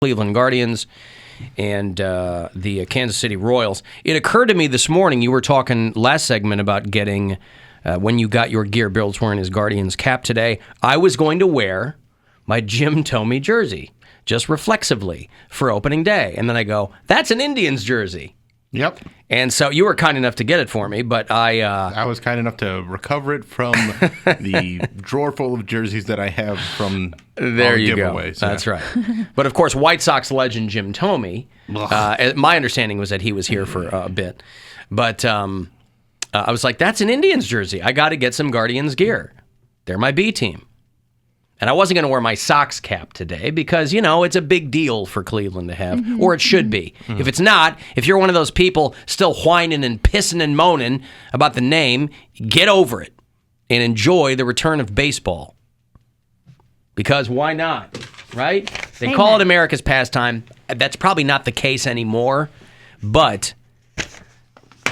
Cleveland Guardians and the Kansas City Royals. It occurred to me this morning, you were talking last segment about getting, when you got your gear, Bill's wearing his Guardians cap today. I was going to wear my Jim Thome jersey, just reflexively, for opening day. And then I go, that's an Indians jersey. Yep. And so you were kind enough to get it for me, but I was kind enough to recover it from the drawer full of jerseys that I have from there you giveaways. Go. That's right. But of course, White Sox legend Jim Thome, my understanding was that he was here for a bit. But I was like, that's an Indians jersey. I got to get some Guardians gear. They're my B team. And I wasn't going to wear my Sox cap today because, you know, it's a big deal for Cleveland to have, or it should be. If it's not, if you're one of those people still whining and pissing and moaning about the name, get over it and enjoy the return of baseball. Because why not, right? They call it America's pastime. That's probably not the case anymore. But,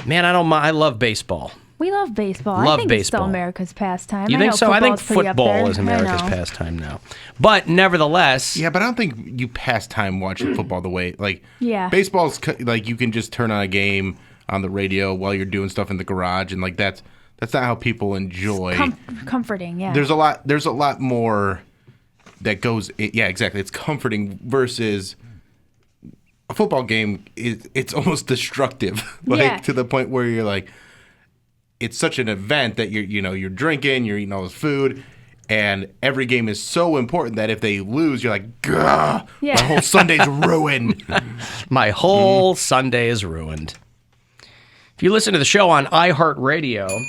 man, I love baseball. We love baseball. Love I think baseball. It's still America's pastime. You think so? I think football is America's pastime now. But nevertheless... Yeah, but I don't think you pass time watching football the way... Baseball's like you can just turn on a game on the radio while you're doing stuff in the garage, and like that's not how people enjoy... Comforting, yeah. There's a lot more that goes... Yeah, exactly. It's comforting versus... A football game, it's almost destructive. To the point where you're like... It's such an event that you're drinking, you're eating all this food, and every game is so important that if they lose, you're like, gah, my whole Sunday's ruined. My whole Sunday is ruined. If you listen to the show on iHeartRadio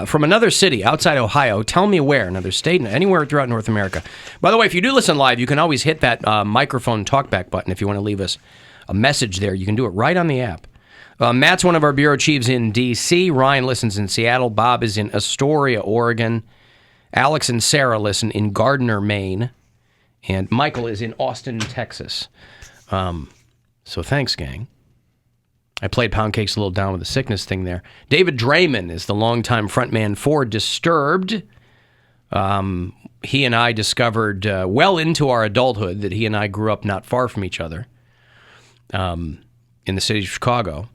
from another city outside Ohio, tell me where, another state, anywhere throughout North America. By the way, if you do listen live, you can always hit that microphone talkback button if you want to leave us a message there. You can do it right on the app. Matt's one of our bureau chiefs in D.C. Ryan listens in Seattle. Bob is in Astoria, Oregon. Alex and Sarah listen in Gardner, Maine. And Michael is in Austin, Texas. So thanks, gang. I played Poundcake's a little down with the sickness thing there. David Draymond is the longtime frontman for Disturbed. He and I discovered well into our adulthood that he and I grew up not far from each other in the city of Chicago.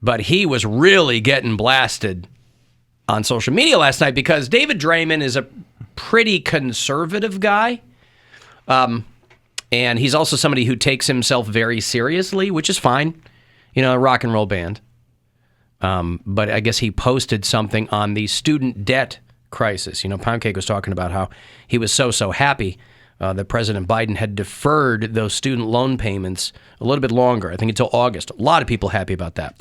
But he was really getting blasted on social media last night because David Draymond is a pretty conservative guy. And he's also somebody who takes himself very seriously, which is fine. You know, a rock and roll band. But I guess he posted something on the student debt crisis. You know, Poundcake was talking about how he was so happy that President Biden had deferred those student loan payments a little bit longer, I think until August. A lot of people happy about that.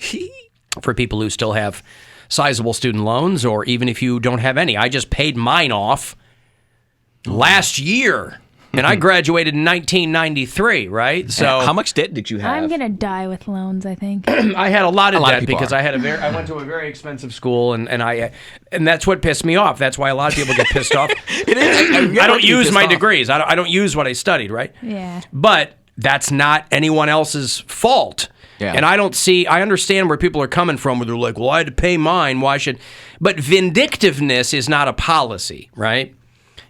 For people who still have sizable student loans, or even if you don't have any. I just paid mine off last year, and I graduated in 1993, right? So how much debt did you have? I'm going to die with loans, I think. I had a lot of debt because I went to a very expensive school, and that's what pissed me off. That's why a lot of people get pissed off. I don't use my degrees. I don't use what I studied, right? Yeah. But that's not anyone else's fault. Yeah. And I understand where people are coming from where they're like, well, I had to pay mine, why should... But vindictiveness is not a policy, right?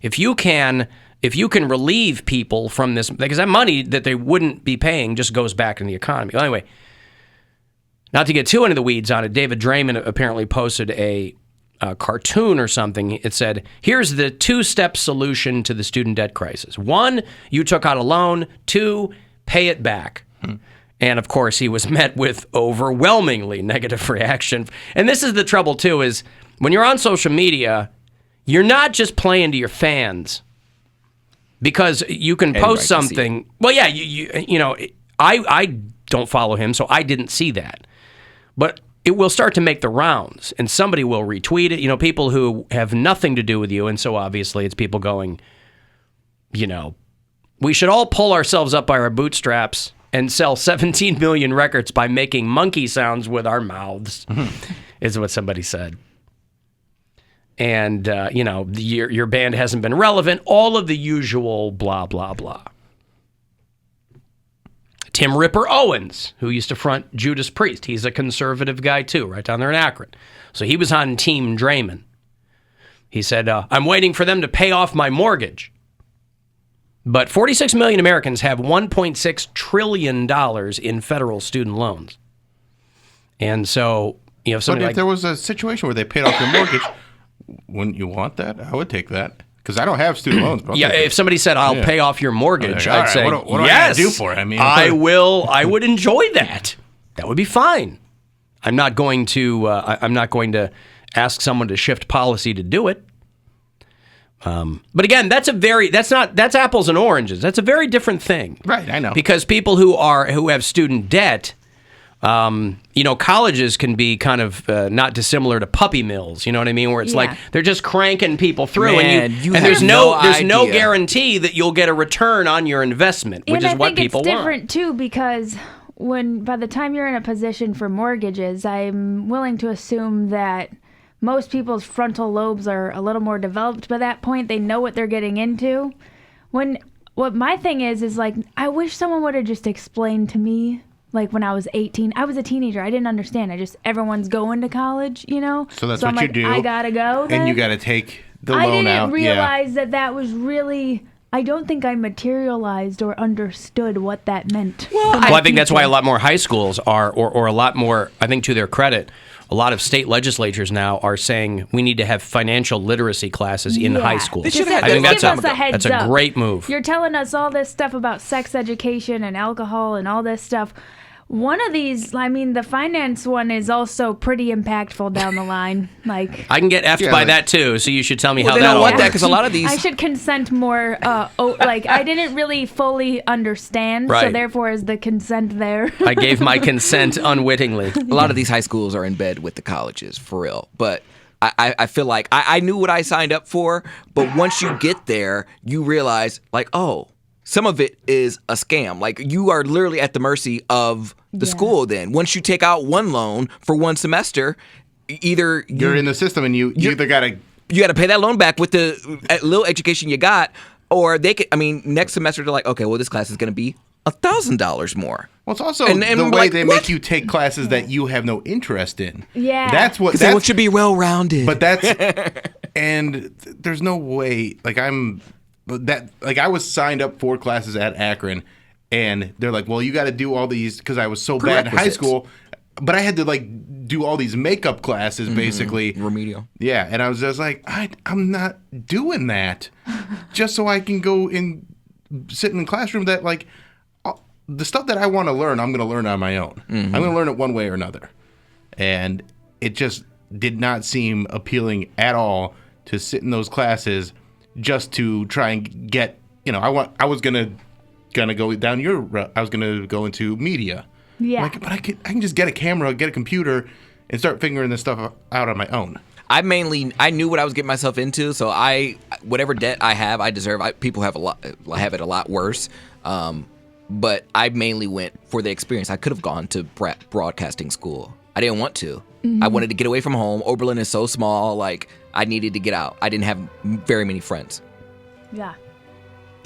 If you can relieve people from this, because that money that they wouldn't be paying just goes back in the economy. Well, anyway, not to get too into the weeds on it, David Draymond apparently posted a cartoon or something. It said, here's the two-step solution to the student debt crisis. 1, you took out a loan. 2, pay it back. And, of course, he was met with overwhelmingly negative reaction. And this is the trouble, too, is when you're on social media, you're not just playing to your fans. Because you can post something. Well, yeah, you know, I don't follow him, so I didn't see that. But it will start to make the rounds, and somebody will retweet it. You know, people who have nothing to do with you, and so obviously it's people going, you know, we should all pull ourselves up by our bootstraps and sell 17 million records by making monkey sounds with our mouths, is what somebody said. And, you know, your band hasn't been relevant. All of the usual blah, blah, blah. Tim Ripper Owens, who used to front Judas Priest. He's a conservative guy, too, right down there in Akron. So he was on Team Draymond. He said, I'm waiting for them to pay off my mortgage. But 46 million Americans have $1.6 trillion in federal student loans. And so, if there was a situation where they paid off your mortgage, wouldn't you want that? I would take that. Because I don't have student loans. But if somebody said, I'll pay off your mortgage, I'd say, what do I do for it? I will. I would enjoy that. That would be fine. I'm not going to ask someone to shift policy to do it. But again, that's apples and oranges. That's a very different thing. Right, I know. Because people who have student debt, colleges can be kind of not dissimilar to puppy mills. You know what I mean? Where it's like they're just cranking people through, and there's no guarantee that you'll get a return on your investment, which is what people want. And I think it's different too, because by the time you're in a position for mortgages, I'm willing to assume that most people's frontal lobes are a little more developed by that point. They know what they're getting into. What my thing is like, I wish someone would have just explained to me. Like when I was 18, I was a teenager. I didn't understand. Everyone's going to college, So that's so what you do. I gotta go. Then. And you gotta take the loan out. I didn't realize that was really. I don't think I materialized or understood what that meant. Well, I think that's why a lot more high schools are, or a lot more. I think to their credit, a lot of state legislatures now are saying we need to have financial literacy classes in high school. I think that's a great move. You're telling us all this stuff about sex education and alcohol and all this stuff. One of these, the finance one is also pretty impactful down the line. Like I can get effed by that too, so you should tell me how that. They don't want that because a lot of these. I should consent more. I didn't really fully understand, so therefore is the consent there. I gave my consent unwittingly. A lot of these high schools are in bed with the colleges, for real. But I feel like I knew what I signed up for, but once you get there, you realize, like, oh, some of it is a scam. Like, you are literally at the mercy of the school then. Once you take out one loan for one semester, either you're in the system and you either got to... You got to pay that loan back with the little education you got, or they could... next semester they're like, okay, well, this class is going to be $1,000 more. Well, it's also the way they make you take classes that you have no interest in. Yeah. That's what... They want you to be well-rounded. But that's... And there's no way... I was signed up for classes at Akron, and they're like, well, you got to do all these, because I was so bad in high school, but I had to do all these makeup classes, basically. Remedial. Yeah, and I was just like, I'm not doing that just so I can go and sit in a classroom that, the stuff that I want to learn, I'm going to learn on my own. I'm going to learn it one way or another. And it just did not seem appealing at all to sit in those classes just to try and get, I was gonna go down your route. I was gonna go into media. Yeah. But I can just get a camera, get a computer, and start figuring this stuff out on my own. I knew what I was getting myself into, so whatever debt I have, I deserve. People have it a lot worse. But I mainly went for the experience. I could have gone to broadcasting school. I didn't want to. I wanted to get away from home. Oberlin is so small. I needed to get out. I didn't have very many friends. Yeah.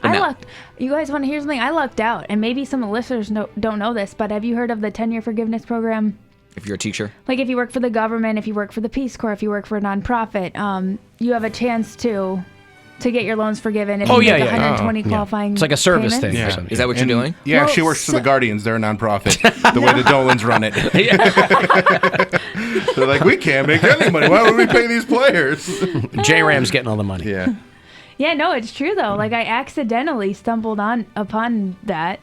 You guys want to hear something? I lucked out. And maybe some of the listeners don't know this, but have you heard of the 10-year forgiveness program? If you're a teacher? If you work for the government, if you work for the Peace Corps, if you work for a nonprofit, you have a chance to get your loans forgiven if you make 120 qualifying It's like a service payments. thing. Yeah. Is that what you're doing? Yeah, she works for the Guardians. They're a nonprofit. The way the Dolans run it. They're like, we can't make any money. Why would we pay these players? J-Ram's getting all the money. Yeah. Yeah, no, it's true, though. I accidentally stumbled upon that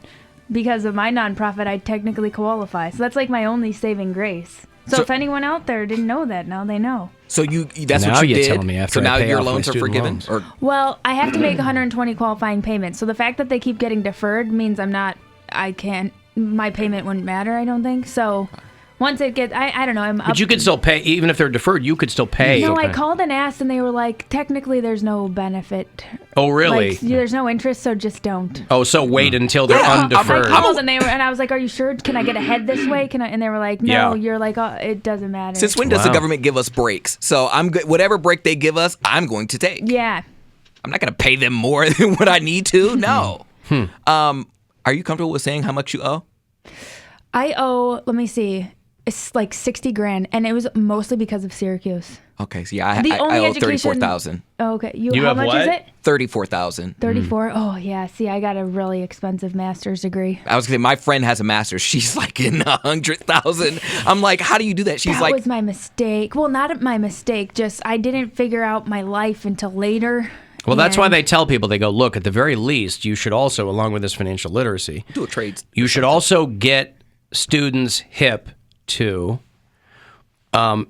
because of my nonprofit. I technically qualify. So that's my only saving grace. So if anyone out there didn't know that, now they know. So that's now what you did. Telling me after so now I pay your off loans my are forgiven. Well, I have to make 120 qualifying payments. So the fact that they keep getting deferred means my payment wouldn't matter. I don't think so. Once it gets, I don't know. But you could still pay, even if they're deferred. You could still pay. No, I called and asked, and they were like, technically, there's no benefit. Oh, really? There's no interest, so just don't. Oh, so wait until they're undeferred. I called and I was like, "Are you sure? Can I get ahead this way? Can I?" And they were like, "No." You're like, "Oh, it doesn't matter." Since when does the government give us breaks? So I'm good. Whatever break they give us, I'm going to take. Yeah. I'm not going to pay them more than what I need to. No. Are you comfortable with saying how much you owe? I owe. Let me see. It's like 60 grand, and it was mostly because of Syracuse. Okay, so yeah, I owe 34,000. Oh, okay, You how have much what? is it? 34,000. 34. Oh yeah. See, I got a really expensive master's degree. I was gonna say my friend has a master's. She's like in 100,000. I'm like, how do you do that? She's That was my mistake. Well, not my mistake. Just I didn't figure out my life until later. Well, that's why they tell people, they go, look, at the very least, you should also, along with this financial literacy, do a trade. You should also get students hip to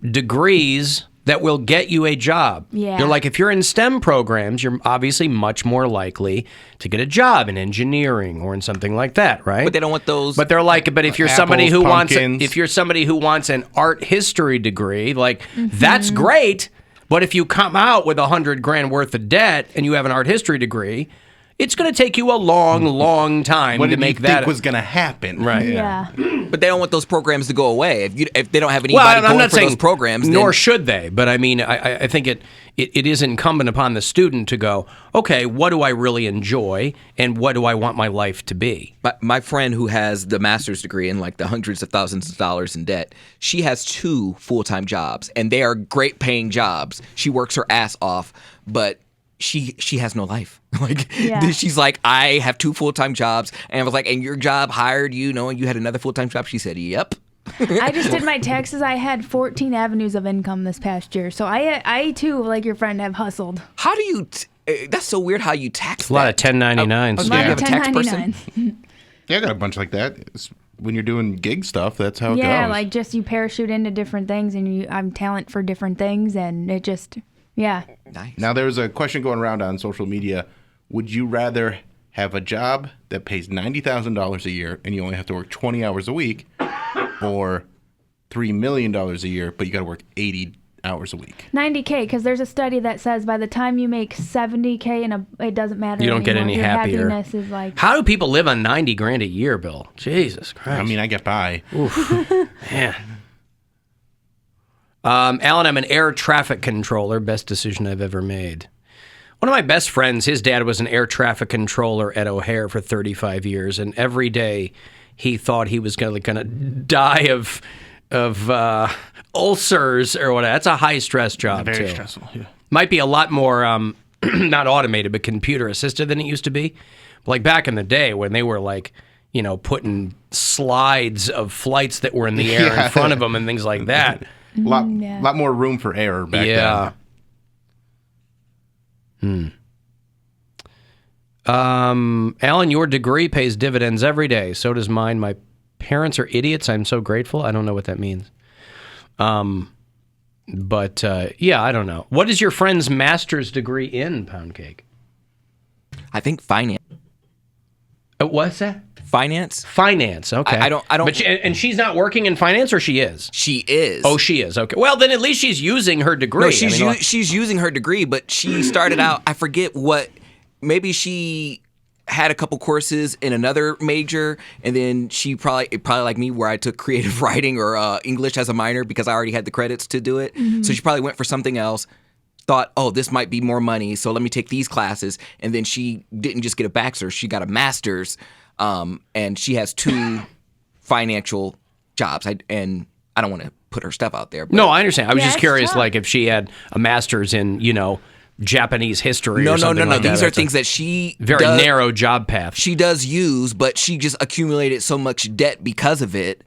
degrees that will get you a job. Yeah. You're like, if you're in STEM programs, you're obviously much more likely to get a job in engineering or in something like that, right? But they don't want those. But they're like, but if you're Apples, somebody who pumpkins. wants an art history degree, like that's great. But if you come out with $100,000 worth of debt and you have an art history degree, it's going to take you a long time What to did make you that think was going to happen? Right. Yeah. But they don't want those programs to go away. If they don't have anybody Well, I'm going not for saying those programs, nor then, should they. But I mean, I think it is incumbent upon the student to go, okay, what do I really enjoy, and what do I want my life to be? my friend who has the master's degree and like the hundreds of thousands of dollars in debt, she has 2 full-time jobs, and they are great paying jobs. She works her ass off, but she has no life. Like she's like, I have 2 full-time jobs, and I was like, and your job hired you knowing you had another full-time job? She said, yep. I just did my taxes. I had 14 avenues of income this past year. So I too, like your friend, have hustled. How do you that's so weird how you tax A lot of 1099s. Do you have a tax person? Yeah, I got a bunch like that. When you're doing gig stuff, that's how it goes. Yeah, like just you parachute into different things, and I'm talent for different things, and it just, yeah. Nice. Now, there's a question going around on social media. Would you rather have a job that pays $90,000 a year and you only have to work 20 hours a week, or $3 million a year, but you got to work 80 hours a week? 90K, because there's a study that says by the time you make 70K, it doesn't matter. You don't get any Your happier. happiness is like. How do people live on $90,000 a year, Bill? Jesus Christ. I mean, I get by. Man. Alan, I'm an air traffic controller. Best decision I've ever made. One of my best friends, his dad was an air traffic controller at O'Hare for 35 years, and every day he thought he was going to die of ulcers or whatever. That's a high stress job, Very too. stressful. Yeah. Might be a lot more not automated, but computer assisted than it used to be. Like back in the day when they were like, putting slides of flights that were in the air in front of them and things like that. Lot more room for error back then. Alan, your degree pays dividends every day. So does mine. My parents are idiots. I'm so grateful. I don't know what that means. But I don't know. What is your friend's master's degree in, Poundcake? I think finance. What's that? Finance? Finance. Okay. I don't. But and she's not working in finance, or she is? She is. Oh, she is. Okay. Well, then at least she's using her degree. No, she's using her degree, but she started out. I forget what. Maybe she had a couple courses in another major, and then she probably like me, where I took creative writing or English as a minor because I already had the credits to do it. Mm-hmm. So she probably went for something else. Thought, oh, this might be more money, so let me take these classes. And then she didn't just get a bachelor's; she got a master's. And she has 2 financial jobs. I don't want to put her stuff out there. But no, I understand. I was just curious, tough. like if she had a master's in, Japanese history or something like that. These are things that she very narrow job path. She does use, but she just accumulated so much debt because of it.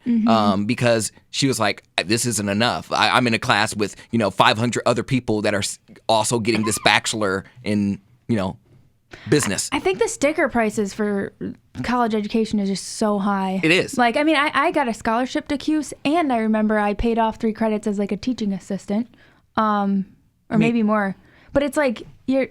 Because she was like, this isn't enough. I'm in a class with 500 other people that are also getting this bachelor in business. I think the sticker prices for college education is just so high. It is. Like, I mean, I got a scholarship to CUSE, and I remember I paid off 3 credits as like a teaching assistant, maybe more. But it's like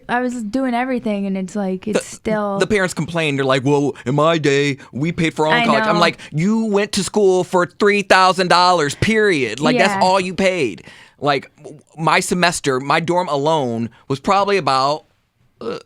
I was doing everything, and it's like still. The parents complain. They're like, "Well, in my day, we paid for our own college." know. I'm like, "You went to school for $3,000, period. Like that's all you paid. Like my semester, my dorm alone was probably about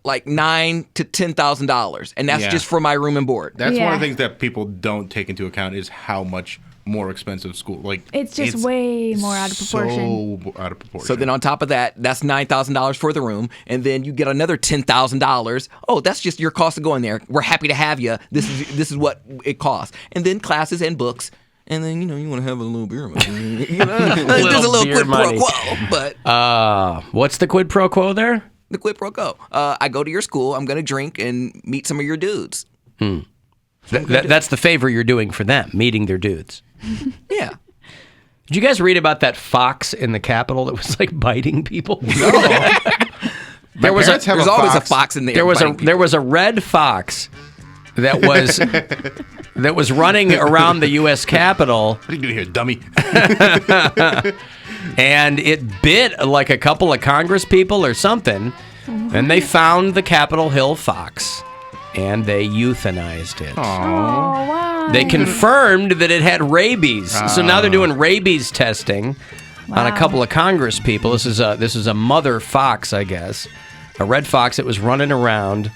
like $9,000 to $10,000, and that's just for my room and board." That's one of the things that people don't take into account is how much more expensive school. Like it's just way more out of proportion. So out of proportion. So then on top of that, that's $9,000 for the room, and then you get another $10,000. Oh, that's just your cost of going there. We're happy to have you. This is what it costs, and then classes and books. And then, you want to have a little beer money. There's a little quid pro quo. But what's the quid pro quo there? The quid pro quo. I go to your school. I'm going to drink and meet some of your dudes. That's the favor you're doing for them, meeting their dudes. Yeah. Did you guys read about that fox in the Capitol that was like biting people? No. There's always a fox in there. There was a red fox that was running around the U.S. Capitol. What are you doing here, dummy? And it bit like a couple of Congress people or something, and they found the Capitol Hill fox, and they euthanized it. Oh, wow. They confirmed that it had rabies, so now they're doing rabies testing on a couple of Congress people. This is a mother fox, I guess, a red fox that was running around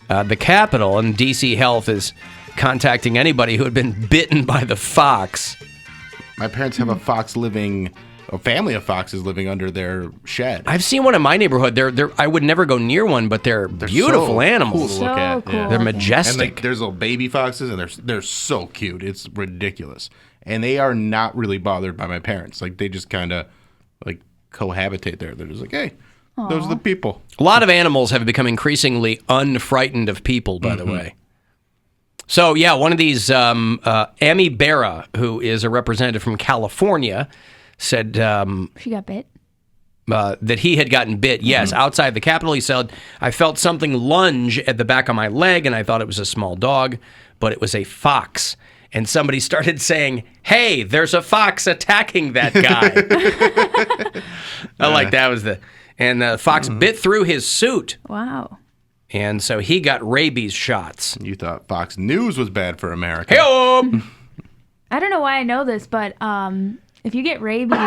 the Capitol, and DC Health is contacting anybody who had been bitten by the fox. My parents have a family of foxes living under their shed. I've seen one in my neighborhood. I would never go near one, but they're beautiful so animals. Cool to look at. Cool. Yeah. They're majestic. And there's little baby foxes, and they're so cute. It's ridiculous. And they are not really bothered by my parents. Like, they just kind of like cohabitate there. They're just like, hey, those are the people. A lot of animals have become increasingly unfrightened of people, by the way. So, yeah, one of these, Amy Barra, who is a representative from California, said She got bit? That he had gotten bit, yes, outside the Capitol. He said, I felt something lunge at the back of my leg, and I thought it was a small dog, but it was a fox. And somebody started saying, hey, there's a fox attacking that guy. Like that was and the fox bit through his suit. Wow. And so he got rabies shots. You thought Fox News was bad for America. Hey-o! I don't know why I know this, but if you get rabies,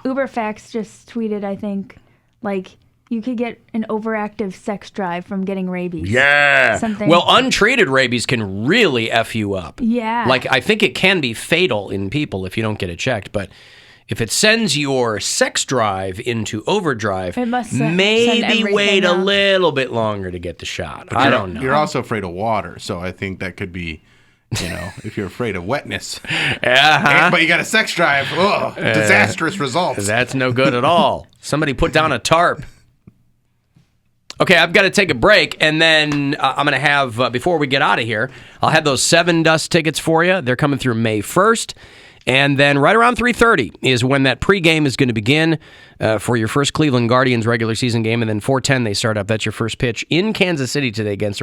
Uberfax just tweeted, I think, like, you could get an overactive sex drive from getting rabies. Yeah. Something. Well, untreated rabies can really F you up. Yeah. Like, I think it can be fatal in people if you don't get it checked, but if it sends your sex drive into overdrive, it must maybe wait a little bit longer to get the shot. I don't know. You're also afraid of water, so I think that could be, if you're afraid of wetness. But you got a sex drive. Disastrous results. That's no good at all. Somebody put down a tarp. Okay, I've got to take a break, and then I'm going to have, before we get out of here, I'll have those 7 Dust tickets for you. They're coming through May 1st. And then right around 3:30 is when that pregame is going to begin for your first Cleveland Guardians regular season game. And then 4:10 they start up. That's your first pitch in Kansas City today against the